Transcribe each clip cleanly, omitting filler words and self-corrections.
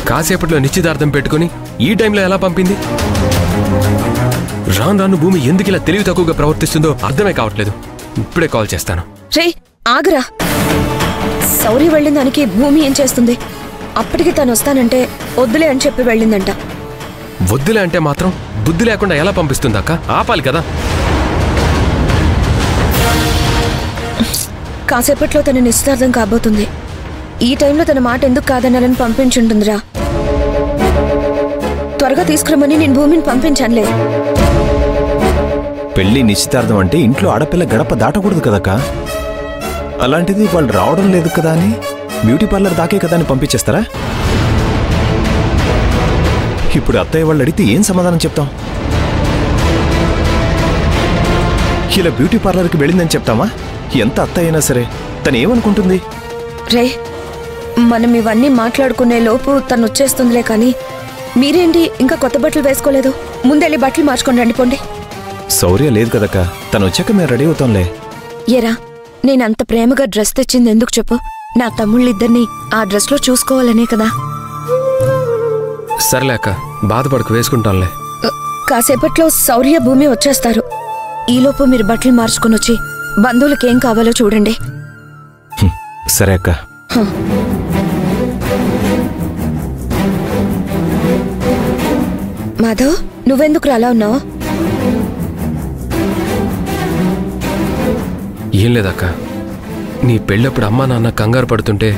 కాసేపట్లో నిశ్చితార్థం పెట్టుకుని ఈ టైంలో ఎలా పంపింది? రాను రాను భూమి ఎందుకు ఇలా తెలివి తక్కువగా ప్రవర్తిస్తుందో అర్థమే కావట్లేదు. ఇప్పుడే కాల్ చేస్తాను. రే ఆగరా, సౌరి వెళ్ళిన దానికి భూమి ఏం చేస్తుంది? అప్పటికి తను వస్తానంటే వద్దులే అని చెప్పి వెళ్ళిందంట. వద్దులే అంటే మాత్రం బుద్ధి లేకుండా ఎలా పంపిస్తుంది అక్క? ఆపాలి కదా. కాసేపట్లో తన నిశ్చితార్థం కాబోతుంది. ఈ టైంలో తన మాట ఎందుకు కాదనాలని పంపించుంటుందిరా. త్వరగా తీసుకురమ్మని నేను భూమిని పంపించానులే. పెళ్లి నిశ్చితార్థం అంటే ఇంట్లో ఆడపిల్ల గడప దాటకూడదు కదక్క. అలాంటిది వాళ్ళు రావడం లేదు కదా అని బ్యూటీ పార్లర్ దాకే కదా అని పంపించేస్తారా? ఇప్పుడు అత్తయ్య వాళ్ళు అడిగితే ఏం సమాధానం చెప్తాం? ఇలా బ్యూటీ పార్లర్కి వెళ్ళిందని చెప్తామా? ఎంత అత్తయ్య అయినా సరే తను ఏమనుకుంటుంది? రే, మనం ఇవన్నీ మాట్లాడుకునే లోపు తను వచ్చేస్తుందిలే. కానీ మీరేంటి ఇంకా కొత్త బట్టలు వేసుకోలేదు? ముందెళ్ళి బట్టలు మార్చుకొని రండి పోండి. శౌర్య లేదు కదక్క, తను వచ్చాక మేము రెడీ అవుతాంలే. ఏరా, నేనంత ప్రేమగా డ్రెస్ తెచ్చింది ఎందుకు చెప్పు? నా తమ్ముళ్ళిద్దరినీ ఆ డ్రెస్ లో చూసుకోవాలనే కదా. సర్లే అక్క, బాధపడకు, వేసుకుంటానులే. కాసేపట్లో శౌర్య భూమి వచ్చేస్తారు. ఈలోపు మీరు బట్టలు మార్చుకుని వచ్చి బంధువులకి ఏం కావాలో చూడండి. సరే అక్క. మాధవ్, నువ్వెందుకు అలా ఉన్నావు? ఏం లేదక్క, నీ పెళ్ళప్పుడు అమ్మా నాన్న కంగారు పడుతుంటే,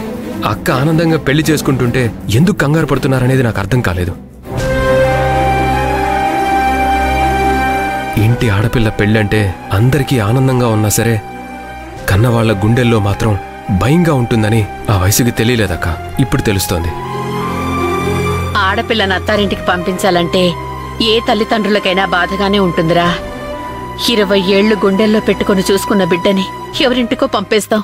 అక్క ఆనందంగా పెళ్లి చేసుకుంటుంటే ఎందుకు కంగారు పడుతున్నారనేది నాకు అర్థం కాలేదు. ఇంటి ఆడపిల్ల పెళ్ళంటే అందరికీ ఆనందంగా ఉన్నా సరే కన్నవాళ్ల గుండెల్లో మాత్రం భయంగా ఉంటుందని ఆ వయసుకి తెలియలేదక్క. ఇప్పుడు తెలుస్తోంది. ఆడపిల్లని అత్తారింటికి పంపించాలంటే ఏ తల్లిదండ్రులకైనా బాధగానే ఉంటుందిరా. 20 ఏళ్లు గుండెల్లో పెట్టుకుని చూసుకున్న బిడ్డని ఎవరింటికో పంపేస్తాం.